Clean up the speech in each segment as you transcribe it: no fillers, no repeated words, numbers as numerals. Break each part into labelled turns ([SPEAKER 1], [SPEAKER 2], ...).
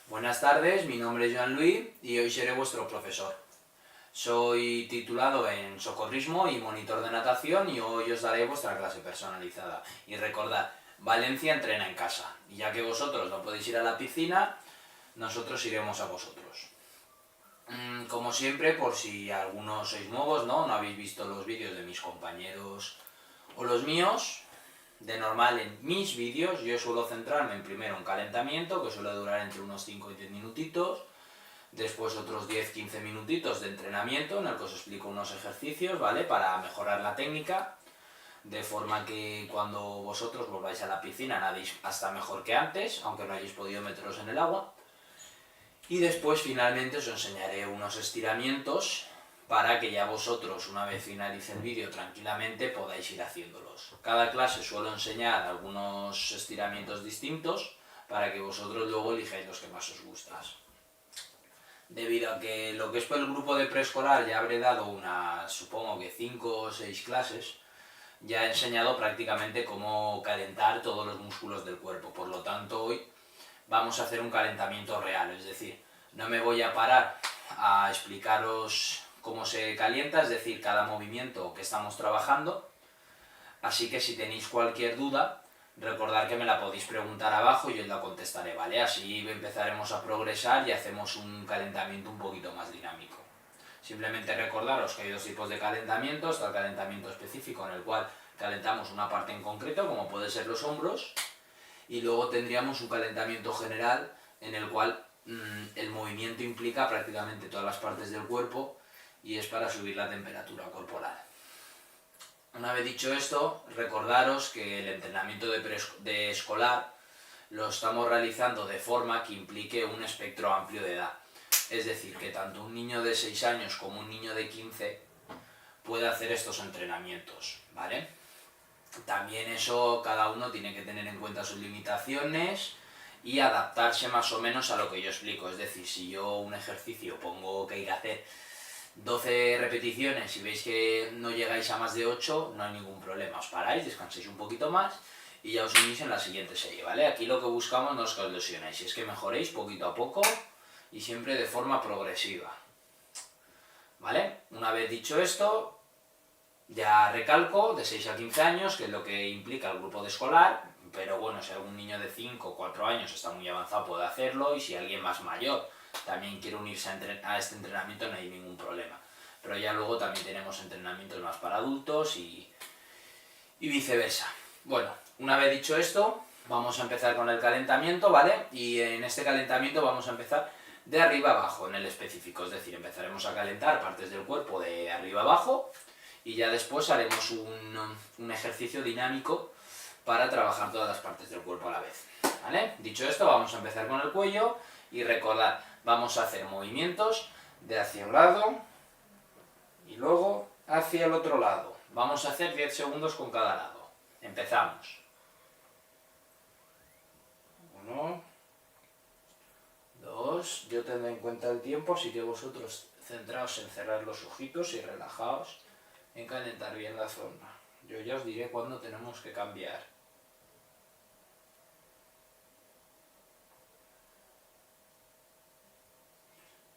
[SPEAKER 1] Buenas tardes, mi nombre es Joan Luis y hoy seré vuestro profesor. Soy titulado en socorrismo y monitor de natación y hoy os daré vuestra clase personalizada. Y recordad, Valencia entrena en casa, y ya que vosotros no podéis ir a la piscina, nosotros iremos a vosotros. Como siempre, por si algunos sois nuevos, no habéis visto los vídeos de mis compañeros o los míos, de normal en mis vídeos yo suelo centrarme en primero un calentamiento que suele durar entre unos 5 y 10 minutitos, después otros 10-15 minutitos de entrenamiento en el que os explico unos ejercicios, ¿vale? Para mejorar la técnica, de forma que cuando vosotros volváis a la piscina nadéis hasta mejor que antes, aunque no hayáis podido meteros en el agua. Y después finalmente os enseñaré unos estiramientos para que ya vosotros, una vez finalice el vídeo tranquilamente, podáis ir haciéndolos. Cada clase suelo enseñar algunos estiramientos distintos para que vosotros luego elijáis los que más os gustan. Debido a que lo que es por el grupo de preescolar ya habré dado unas, supongo que 5 o 6 clases, ya he enseñado prácticamente cómo calentar todos los músculos del cuerpo. Por lo tanto, hoy vamos a hacer un calentamiento real, es decir, no me voy a parar a explicaros cómo se calienta, es decir, cada movimiento que estamos trabajando, así que si tenéis cualquier duda, recordad que me la podéis preguntar abajo y yo os la contestaré, ¿vale? Así empezaremos a progresar y hacemos un calentamiento un poquito más dinámico. Simplemente recordaros que hay dos tipos de calentamiento, está el calentamiento específico en el cual calentamos una parte en concreto, como puede ser los hombros, y luego tendríamos un calentamiento general en el cual el movimiento implica prácticamente todas las partes del cuerpo y es para subir la temperatura corporal. Una vez dicho esto, recordaros que el entrenamiento de escolar lo estamos realizando de forma que implique un espectro amplio de edad. Es decir, que tanto un niño de 6 años como un niño de 15 puede hacer estos entrenamientos, ¿vale? También eso cada uno tiene que tener en cuenta sus limitaciones y adaptarse más o menos a lo que yo explico. Es decir, si yo un ejercicio pongo que hay que hacer 12 repeticiones y veis que no llegáis a más de 8, no hay ningún problema. Os paráis, descanséis un poquito más y ya os unís en la siguiente serie, ¿vale? Aquí lo que buscamos no es que os lesionéis, es que mejoréis poquito a poco y siempre de forma progresiva, ¿vale? Una vez dicho esto, ya recalco, de 6 a 15 años, que es lo que implica el grupo de escolar, pero bueno, si algún niño de 5 o 4 años está muy avanzado puede hacerlo, y si alguien más mayor también quiere unirse a este entrenamiento no hay ningún problema. Pero ya luego también tenemos entrenamientos más para adultos y viceversa. Bueno, una vez dicho esto, vamos a empezar con el calentamiento, ¿vale? Y en este calentamiento vamos a empezar de arriba abajo en el específico, es decir, empezaremos a calentar partes del cuerpo de arriba abajo y ya después haremos un ejercicio dinámico para trabajar todas las partes del cuerpo a la vez, ¿vale? Dicho esto, vamos a empezar con el cuello y recordad, vamos a hacer movimientos de hacia un lado y luego hacia el otro lado. Vamos a hacer 10 segundos con cada lado. Empezamos. 1, 2, yo tendré en cuenta el tiempo, así que vosotros centraos en cerrar los ojitos y relajaos en calentar bien la zona. Yo ya os diré cuándo tenemos que cambiar.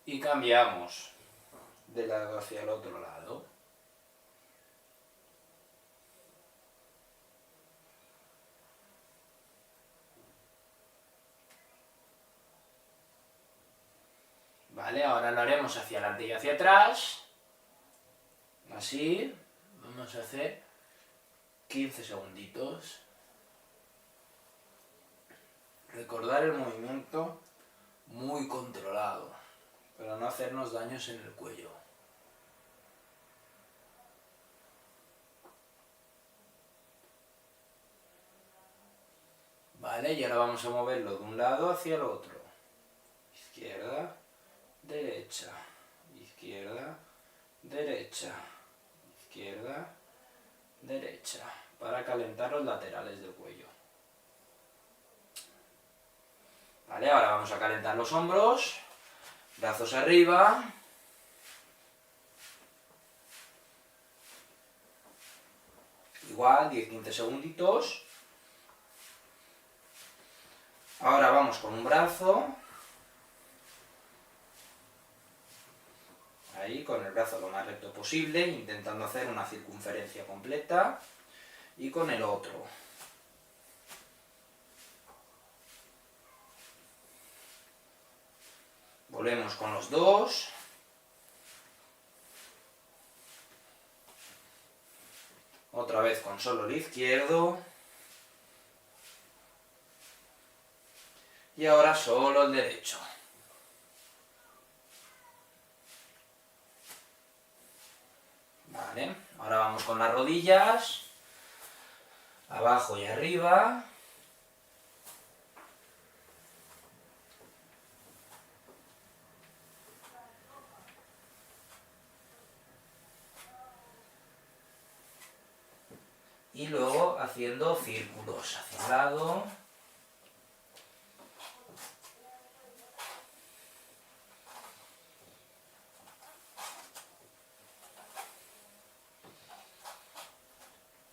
[SPEAKER 1] Y cambiamos de lado hacia el otro lado. Vale, ahora lo haremos hacia adelante y hacia atrás. Así. Vamos a hacer 15 segunditos. Recordar el movimiento muy controlado, para no hacernos daños en el cuello. Vale, y ahora vamos a moverlo de un lado hacia el otro. Izquierda, derecha, izquierda, derecha, izquierda, derecha, para calentar los laterales del cuello. Vale, ahora vamos a calentar los hombros, brazos arriba. Igual, 10-15 segunditos. Ahora vamos con un brazo Ahí, con el brazo lo más recto posible, intentando hacer una circunferencia completa. Y con el otro. Volvemos con los dos. Otra vez con solo el izquierdo. Y ahora solo el derecho. Vale, ahora vamos con las rodillas. Abajo y arriba. Y luego haciendo círculos hacia un lado.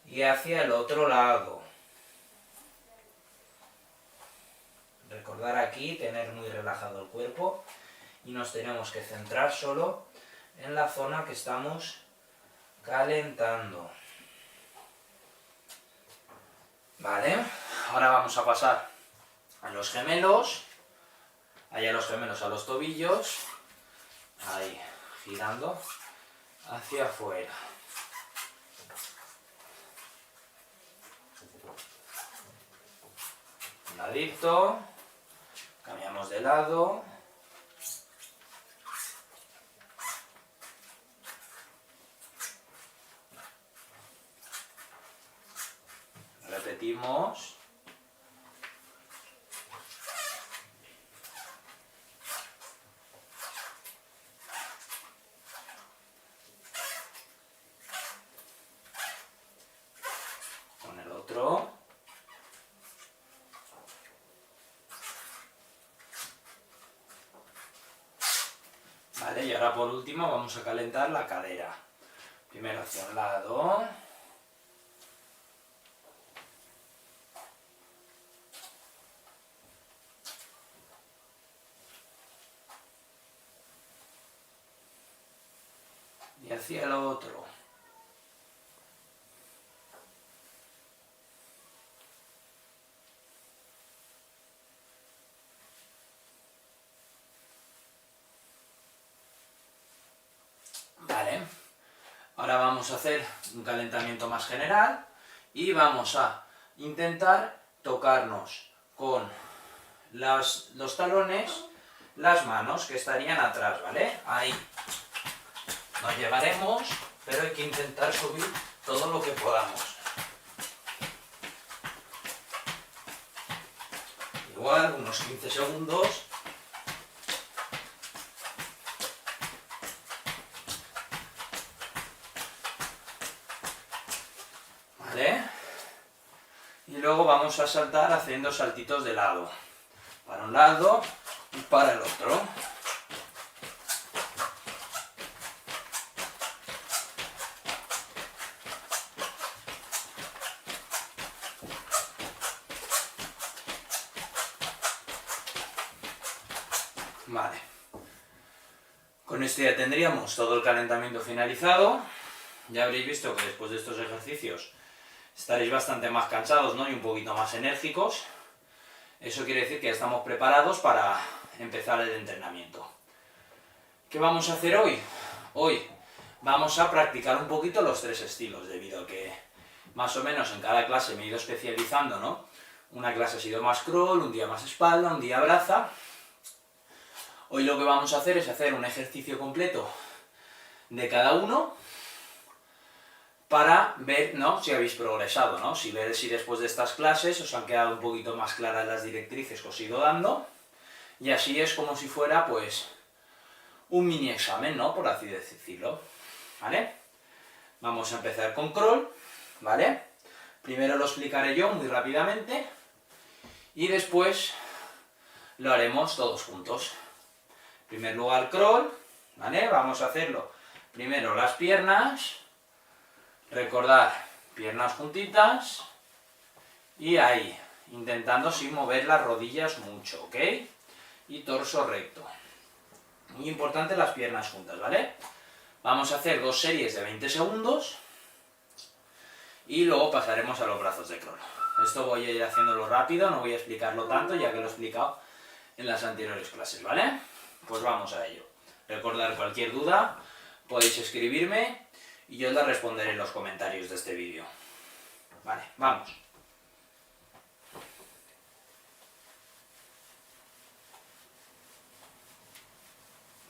[SPEAKER 1] Y hacia el otro lado. Recordar aquí tener muy relajado el cuerpo y nos tenemos que centrar solo en la zona que estamos calentando. Vale, ahora vamos a pasar a los gemelos. Ahí a los gemelos a los tobillos. Ahí, girando hacia afuera. Un ladito. Cambiamos de lado. Repetimos. Con el otro. Vale, y ahora por último vamos a calentar la cadera. Primero hacia un lado. Y hacia el otro. Vale. Ahora vamos a hacer un calentamiento más general y vamos a intentar tocarnos con los talones las manos que estarían atrás, ¿vale? Ahí. Nos llevaremos, pero hay que intentar subir todo lo que podamos. Igual, unos 15 segundos. ¿Vale? Y luego vamos a saltar haciendo saltitos de lado. Para un lado y para el otro. Vale. Con esto ya tendríamos todo el calentamiento finalizado. Ya habréis visto que después de estos ejercicios estaréis bastante más cansados, ¿no? Y un poquito más enérgicos. Eso quiere decir que ya estamos preparados para empezar el entrenamiento. ¿Qué vamos a hacer hoy? Hoy vamos a practicar un poquito los tres estilos, debido a que más o menos en cada clase me he ido especializando, ¿no? Una clase ha sido más crawl, un día más espalda, un día braza. Hoy lo que vamos a hacer es hacer un ejercicio completo de cada uno para ver, ¿no?, si habéis progresado, ¿no? Si después de estas clases os han quedado un poquito más claras las directrices que os he ido dando. Y así es como si fuera, pues, un mini examen, ¿no?, por así decirlo. ¿Vale? Vamos a empezar con crawl, ¿vale? Primero lo explicaré yo muy rápidamente y después lo haremos todos juntos. En primer lugar, crawl, ¿vale? Vamos a hacerlo primero las piernas. Recordar, piernas juntitas y ahí, intentando sin mover las rodillas mucho, ¿ok? Y torso recto. Muy importante las piernas juntas, ¿vale? Vamos a hacer 2 series de 20 segundos y luego pasaremos a los brazos de crawl. Esto voy a ir haciéndolo rápido, no voy a explicarlo tanto ya que lo he explicado en las anteriores clases, ¿vale? Pues vamos a ello. Recordad, cualquier duda podéis escribirme y yo la responderé en los comentarios de este vídeo. Vale, vamos.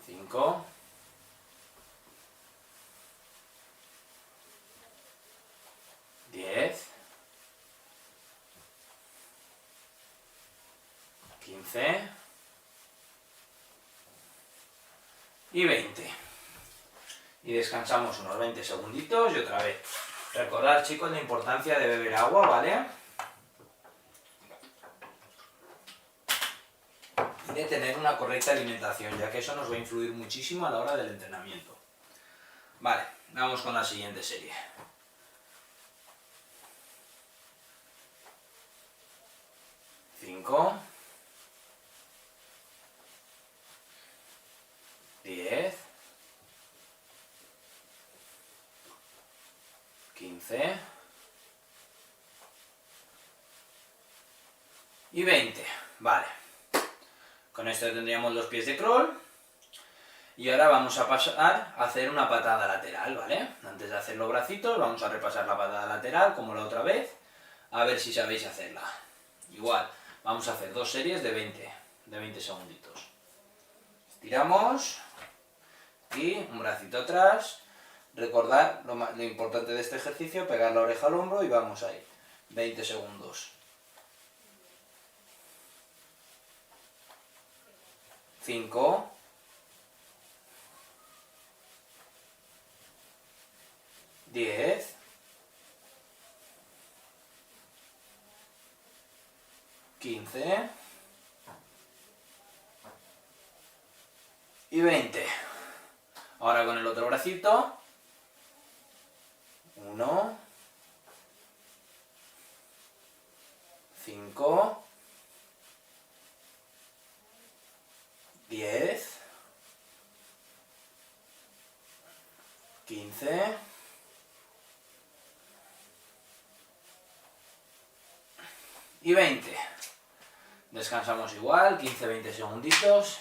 [SPEAKER 1] Cinco. 10. 15. Y 20. Y descansamos unos 20 segunditos y otra vez. Recordad, chicos, la importancia de beber agua, ¿vale? Y de tener una correcta alimentación, ya que eso nos va a influir muchísimo a la hora del entrenamiento. Vale, vamos con la siguiente serie. 5. 10. 15. Y 20. Vale. Con esto tendríamos los pies de crawl. Y ahora vamos a pasar a hacer una patada lateral, ¿vale? Antes de hacer los bracitos, vamos a repasar la patada lateral, como la otra vez. A ver si sabéis hacerla. Igual, vamos a hacer 2 series de 20 segunditos. Estiramos. Y un bracito atrás. Recordad lo importante de este ejercicio, pegar la oreja al hombro y vamos ahí. 20 segundos. 5. 10. 15. Y 20. Ahora con el otro bracito. 1. 5. 10. 15. Y 20. Descansamos igual, 15-20 segunditos.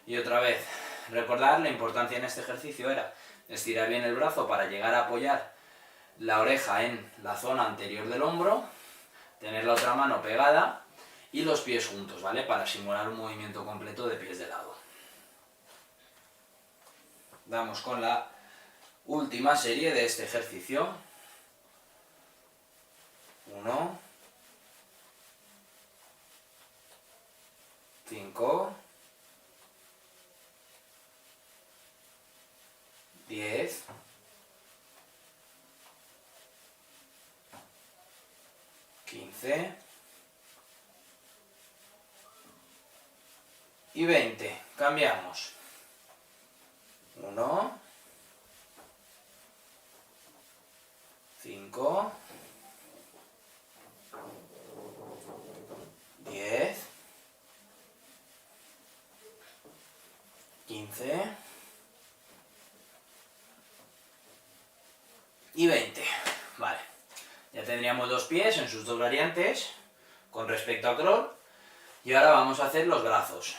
[SPEAKER 1] Y otra vez, recordad la importancia en este ejercicio era estirar bien el brazo para llegar a apoyar la oreja en la zona anterior del hombro, tener la otra mano pegada y los pies juntos, ¿vale? Para simular un movimiento completo de pies de lado. Vamos con la última serie de este ejercicio. 1. 5. 10. 15. Y 20. Cambiamos. 1. 5. 10. 15. Y 20. Vale. Ya tendríamos los pies en sus dos variantes con respecto a crawl. Y ahora vamos a hacer los brazos.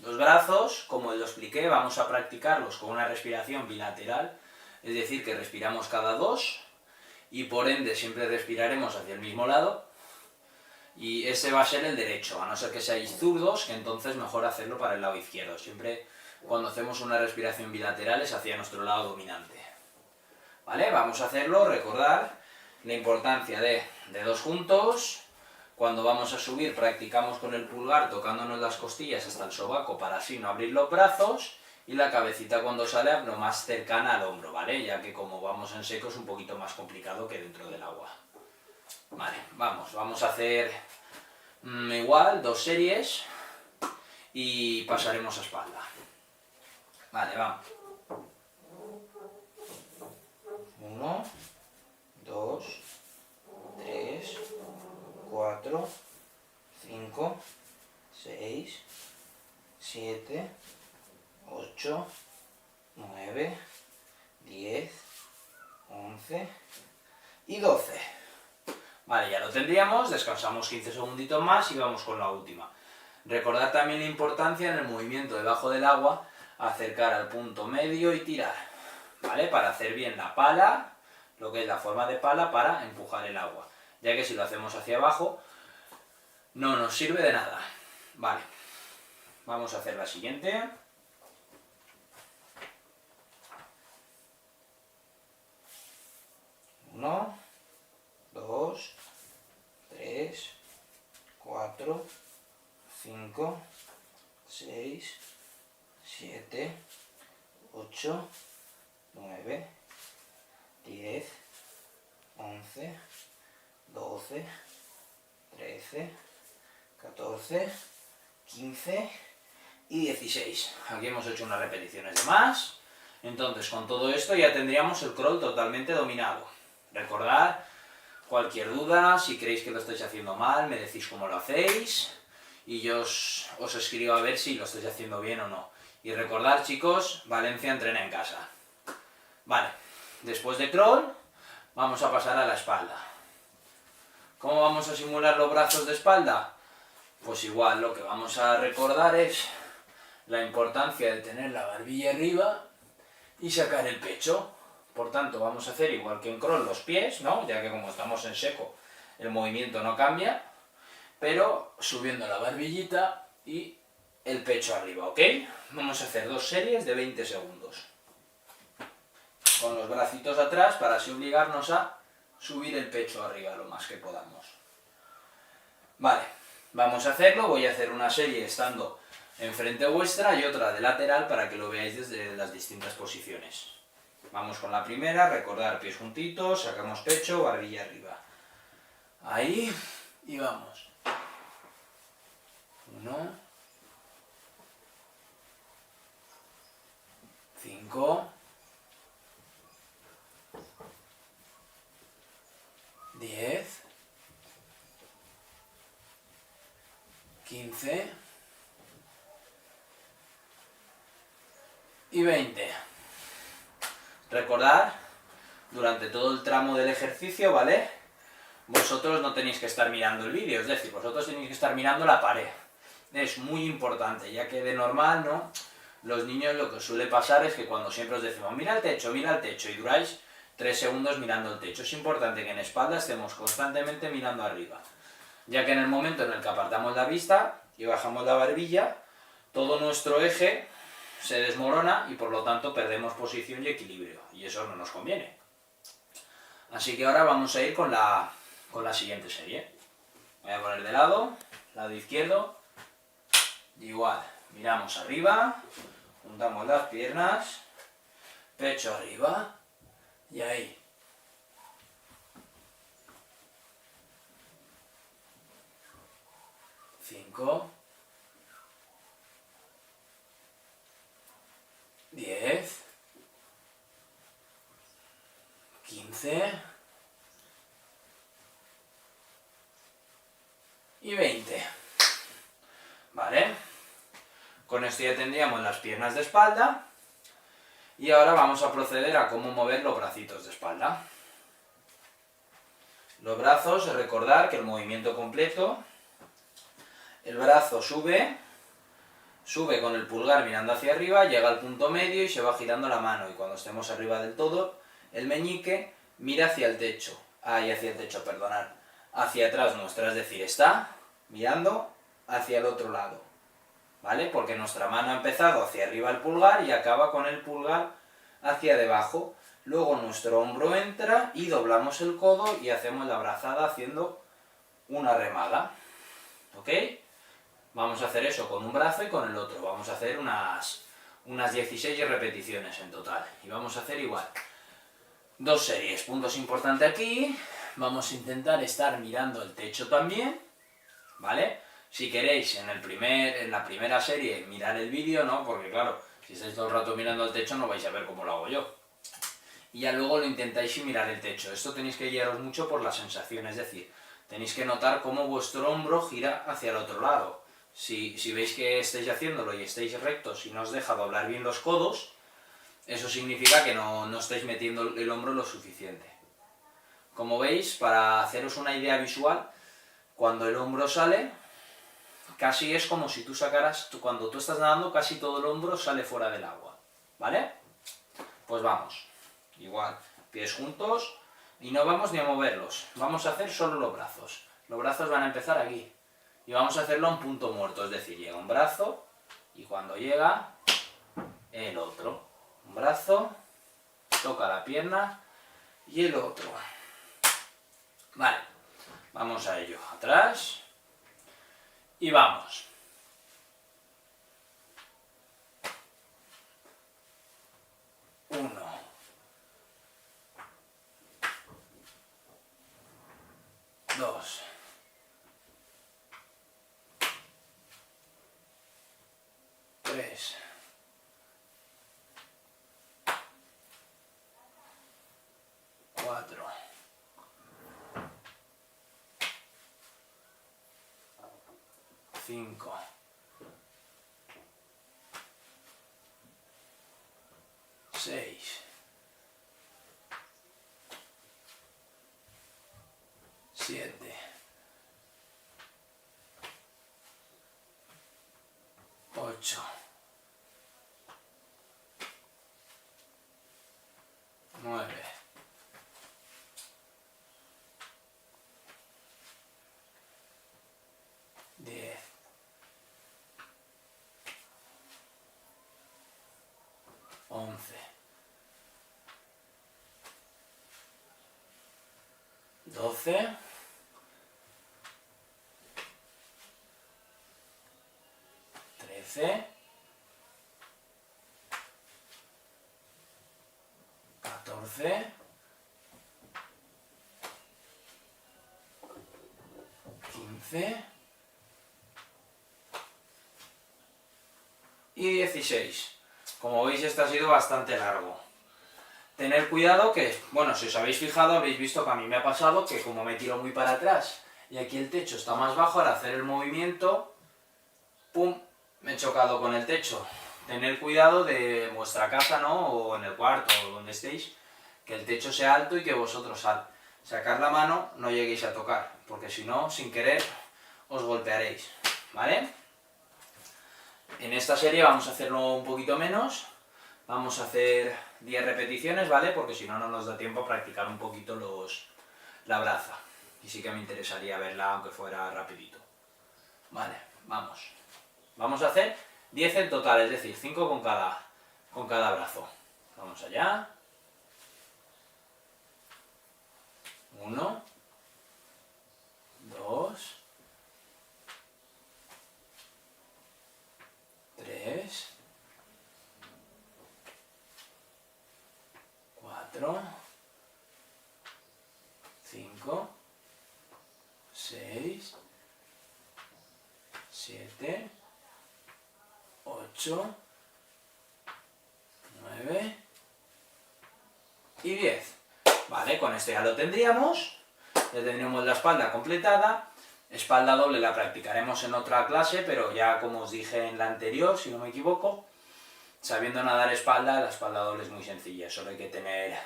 [SPEAKER 1] Los brazos, como lo expliqué, vamos a practicarlos con una respiración bilateral. Es decir, que respiramos cada 2 y por ende siempre respiraremos hacia el mismo lado. Y ese va a ser el derecho, a no ser que seáis zurdos, que entonces mejor hacerlo para el lado izquierdo. Siempre cuando hacemos una respiración bilateral es hacia nuestro lado dominante. ¿Vale? Vamos a hacerlo, recordar la importancia de dedos juntos. Cuando vamos a subir practicamos con el pulgar tocándonos las costillas hasta el sobaco para así no abrir los brazos. Y la cabecita cuando sale lo más cercana al hombro, ¿vale? Ya que como vamos en seco es un poquito más complicado que dentro del agua. Vale, vamos a hacer igual 2 series y pasaremos a espalda. Vale, vamos. 1, 2, 3, 4, 5, 6, 7, 8, 9, 10, 11 y 12. Vale, ya lo tendríamos, descansamos 15 segunditos más y vamos con la última. Recordad también la importancia en el movimiento debajo del agua, acercar al punto medio y tirar, ¿vale? Para hacer bien la pala, lo que es la forma de pala para empujar el agua, ya que si lo hacemos hacia abajo no nos sirve de nada. Vale, vamos a hacer la siguiente. 1, 2, 3, 4, 5, 6, 7, 8, 9, 10, 11, 12, 13, 14, 15 y 16. Aquí hemos hecho unas repeticiones de más. Entonces, con todo esto ya tendríamos el crawl totalmente dominado. Recordad, cualquier duda, si creéis que lo estáis haciendo mal, me decís cómo lo hacéis y yo os escribo a ver si lo estáis haciendo bien o no. Y recordad, chicos, Valencia entrena en casa. Vale, después de crawl, vamos a pasar a la espalda. ¿Cómo vamos a simular los brazos de espalda? Pues igual, lo que vamos a recordar es la importancia de tener la barbilla arriba y sacar el pecho. Por tanto, vamos a hacer igual que en crawl los pies, ¿no? Ya que como estamos en seco, el movimiento no cambia, pero subiendo la barbillita y el pecho arriba, ¿ok? Vamos a hacer 2 series de 20 segundos. Con los bracitos atrás para así obligarnos a subir el pecho arriba lo más que podamos. Vale, vamos a hacerlo. Voy a hacer una serie estando enfrente vuestra y otra de lateral para que lo veáis desde las distintas posiciones. Vamos con la primera, recordar pies juntitos, sacamos pecho, barbilla arriba. Ahí, y vamos. 1, 5, 10, 15 y 20. Recordad, durante todo el tramo del ejercicio, ¿vale? Vosotros no tenéis que estar mirando el vídeo, es decir, vosotros tenéis que estar mirando la pared. Es muy importante, ya que de normal, ¿no? Los niños lo que os suele pasar es que cuando siempre os decimos mira el techo, y duráis 3 segundos mirando el techo. Es importante que en espalda estemos constantemente mirando arriba, ya que en el momento en el que apartamos la vista y bajamos la barbilla, todo nuestro eje se desmorona y por lo tanto perdemos posición y equilibrio, y eso no nos conviene. Así que ahora vamos a ir con la siguiente serie. Voy a poner de lado izquierdo, igual, miramos arriba, juntamos las piernas, pecho arriba, y ahí. Cinco, 10, 15 y 20. ¿Vale? Con esto ya tendríamos las piernas de espalda y ahora vamos a proceder a cómo mover los bracitos de espalda. Los brazos, recordar que el movimiento completo, el brazo sube con el pulgar mirando hacia arriba, llega al punto medio y se va girando la mano, y cuando estemos arriba del todo, el meñique mira hacia el techo, hacia atrás nuestra, es decir, está mirando hacia el otro lado, ¿vale? Porque nuestra mano ha empezado hacia arriba el pulgar y acaba con el pulgar hacia debajo. Luego nuestro hombro entra y doblamos el codo y hacemos la brazada haciendo una remada, ¿ok? Vamos a hacer eso con un brazo y con el otro. Vamos a hacer unas 16 repeticiones en total. Y vamos a hacer igual 2 series. Puntos importantes aquí. Vamos a intentar estar mirando el techo también, ¿vale? Si queréis en la primera serie mirar el vídeo, ¿no? Porque claro, si estáis todo el rato mirando el techo no vais a ver cómo lo hago yo. Y ya luego lo intentáis sin mirar el techo. Esto tenéis que guiaros mucho por la sensación, es decir, tenéis que notar cómo vuestro hombro gira hacia el otro lado. Si veis que estáis haciéndolo y estáis rectos y no os deja doblar bien los codos, Eso significa que no estáis metiendo el hombro lo suficiente. Como veis, para haceros una idea visual, cuando el hombro sale, casi es como si tú sacaras, cuando tú estás nadando, casi todo el hombro sale fuera del agua, ¿vale? Pues vamos, igual, pies juntos, y no vamos ni a moverlos, vamos a hacer solo los brazos. Los brazos van a empezar aquí, y vamos a hacerlo en punto muerto, es decir, llega un brazo, y cuando llega, el otro. Un brazo, toca la pierna, y el otro. Vale, vamos a ello, atrás, y vamos. 1, 2, 3, 4, 5, 6, 7, 8, 9, 10, 11, 12, 13, 14, 15 y 16. Como veis, este ha sido bastante largo. Tener cuidado que, bueno, si os habéis fijado, habéis visto que a mí me ha pasado que como me tiro muy para atrás y aquí el techo está más bajo, al hacer el movimiento, ¡pum!, me he chocado con el techo. Tener cuidado de vuestra casa, ¿no?, o en el cuarto, o donde estéis, que el techo sea alto y que vosotros al sacar la mano no lleguéis a tocar, porque si no, sin querer, os golpearéis, ¿vale? En esta serie vamos a hacerlo un poquito menos, vamos a hacer 10 repeticiones, ¿vale? Porque si no, no nos da tiempo a practicar un poquito la braza. Y sí que me interesaría verla, aunque fuera rapidito. Vale, vamos. Vamos a hacer 10 en total, es decir, 5 con cada brazo. Vamos allá. 1, 2, 3, 4, 5, 6, 7, 8, 9 y 10. Vale, con esto ya lo tendríamos. Ya tendríamos la espalda completada. Espalda doble la practicaremos en otra clase, pero ya como os dije en la anterior, si no me equivoco, sabiendo nadar espalda, la espalda doble es muy sencilla. Solo hay que tener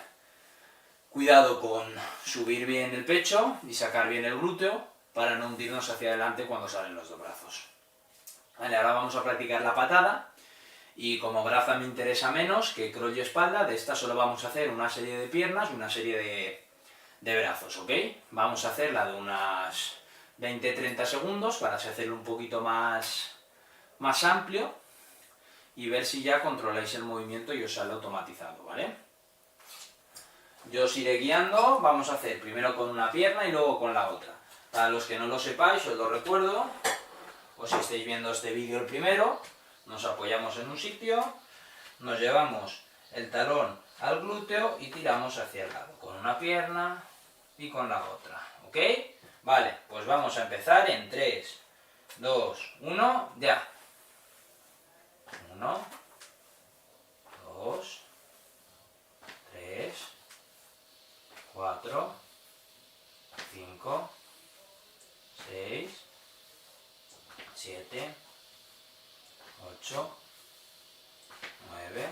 [SPEAKER 1] cuidado con subir bien el pecho y sacar bien el glúteo para no hundirnos hacia adelante cuando salen los dos brazos. Vale, ahora vamos a practicar la patada. Y como braza me interesa menos que crawl y espalda, de esta solo vamos a hacer una serie de piernas y una serie de brazos, ¿ok? Vamos a hacerla de unas 20-30 segundos para hacerlo un poquito más amplio y ver si ya controláis el movimiento y os sale automatizado, ¿vale? Yo os iré guiando, vamos a hacer primero con una pierna y luego con la otra. Para los que no lo sepáis, os lo recuerdo, o si estáis viendo este vídeo el primero, nos apoyamos en un sitio, nos llevamos el talón al glúteo y tiramos hacia el lado, con una pierna y con la otra, ¿ok? Vale, pues vamos a empezar en 3, 2, 1, ya. 1, 2, 3, 4, 5, 6, 7, 8, 9,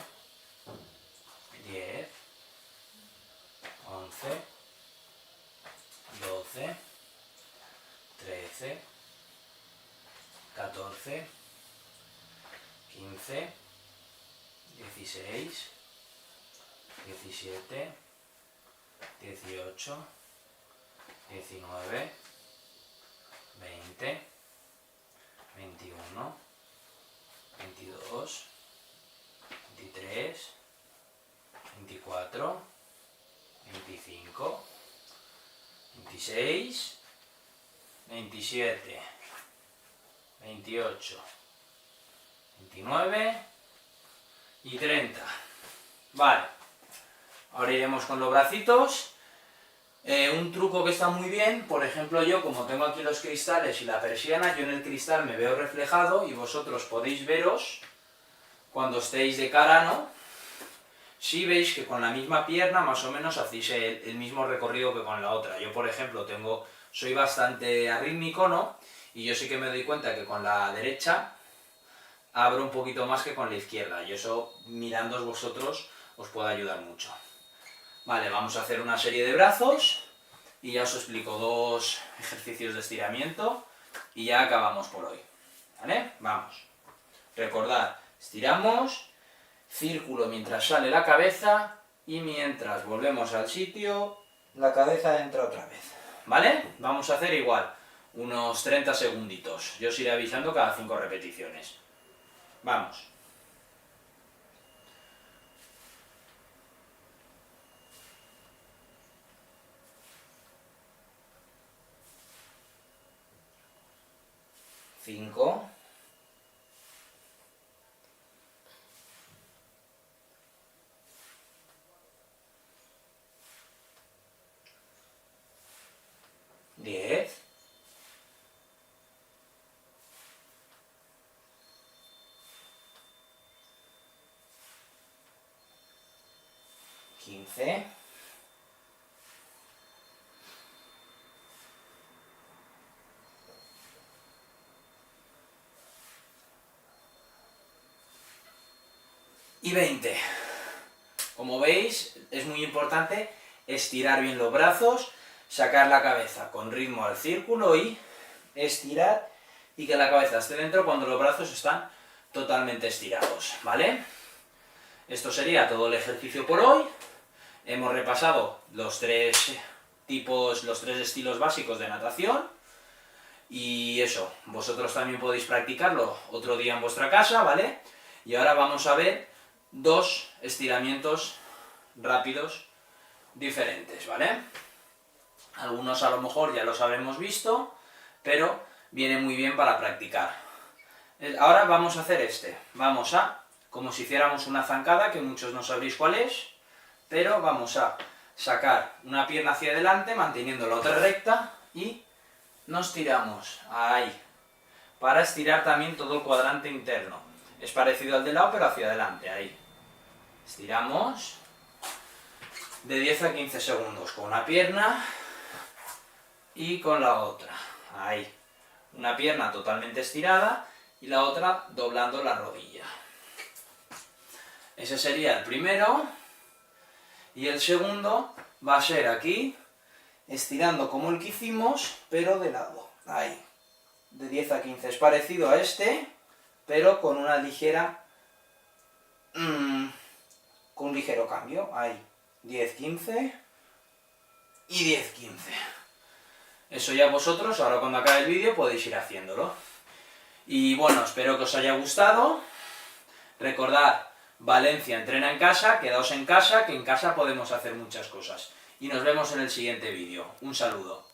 [SPEAKER 1] 11, 12, 13, 14, 15, 16, 17, 18, 19, 20, 21, 22, 23, 24, 25, 26, 27, 28, 29 y 30. Vale, ahora iremos con los bracitos. Un truco que está muy bien, por ejemplo yo, como tengo aquí los cristales y la persiana, yo en el cristal me veo reflejado y vosotros podéis veros cuando estéis de cara, ¿no? Si veis que con la misma pierna más o menos hacéis el mismo recorrido que con la otra. Yo, por ejemplo, soy bastante arrítmico, ¿no? Y yo sí que me doy cuenta que con la derecha abro un poquito más que con la izquierda. Y eso, mirándoos vosotros, os puede ayudar mucho. Vale, vamos a hacer una serie de brazos y ya os explico 2 ejercicios de estiramiento y ya acabamos por hoy. ¿Vale? Vamos. Recordad, estiramos, círculo mientras sale la cabeza y mientras volvemos al sitio, la cabeza entra otra vez. ¿Vale? Vamos a hacer igual, unos 30 segunditos. Yo os iré avisando cada 5 repeticiones. Vamos. Cinco. 10. 15. 20. Como veis, es muy importante estirar bien los brazos, sacar la cabeza con ritmo al círculo y estirar y que la cabeza esté dentro cuando los brazos están totalmente estirados, ¿vale? Esto sería todo el ejercicio por hoy. Hemos repasado los 3 estilos básicos de natación. Y eso, vosotros también podéis practicarlo otro día en vuestra casa, ¿vale? Y ahora vamos a ver 2 estiramientos rápidos diferentes, ¿vale? Algunos a lo mejor ya los habremos visto, pero viene muy bien para practicar. Ahora vamos a hacer como si hiciéramos una zancada, que muchos no sabréis cuál es, pero vamos a sacar una pierna hacia adelante, manteniendo la otra recta, y nos tiramos, ahí, para estirar también todo el cuadrante interno. Es parecido al de lado, pero hacia adelante, ahí. Estiramos de 10 a 15 segundos con una pierna y con la otra, ahí. Una pierna totalmente estirada y la otra doblando la rodilla. Ese sería el primero. Y el segundo va a ser aquí, estirando como el que hicimos, pero de lado, ahí. De 10 a 15. Es parecido a este, pero con una ligera... con un ligero cambio, ahí. 10, 15 y 10, 15. Eso ya vosotros, ahora cuando acabe el vídeo, podéis ir haciéndolo. Y bueno, espero que os haya gustado. Recordad, Valencia entrena en casa, quedaos en casa, que en casa podemos hacer muchas cosas. Y nos vemos en el siguiente vídeo. Un saludo.